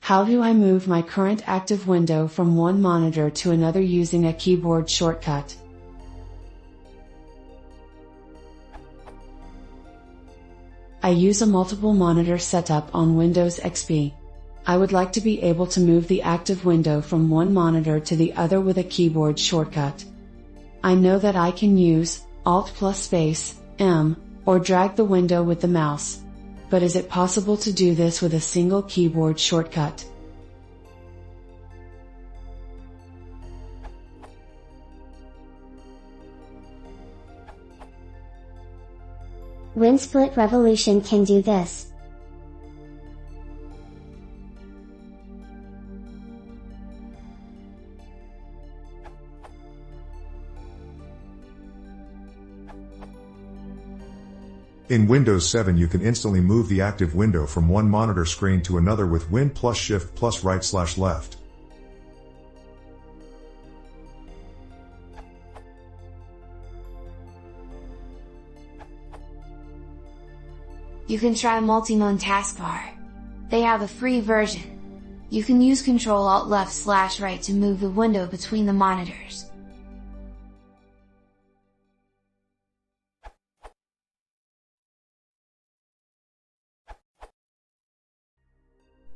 How do I move my current active window from one monitor to another using a keyboard shortcut? I use a multiple monitor setup on Windows XP. I would like to be able to move the active window from one monitor to the other with a keyboard shortcut. I know that I can use Alt+M, or drag the window with the mouse. But is it possible to do this with a single keyboard shortcut? WinSplit Revolution can do this. In Windows 7 you can instantly move the active window from one monitor screen to another with Win+Shift+Right/Left. You can try Multimon taskbar. They have a free version. You can use Ctrl-Alt-Left/Right to move the window between the monitors.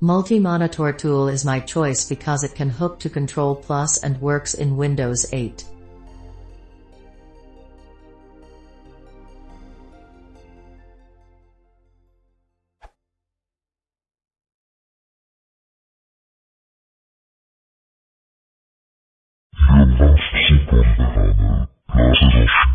Multi-monitor tool is my choice because it can hook to Control+ and works in Windows 8. Vielen Dank fürs Zuhören. Lasst es euch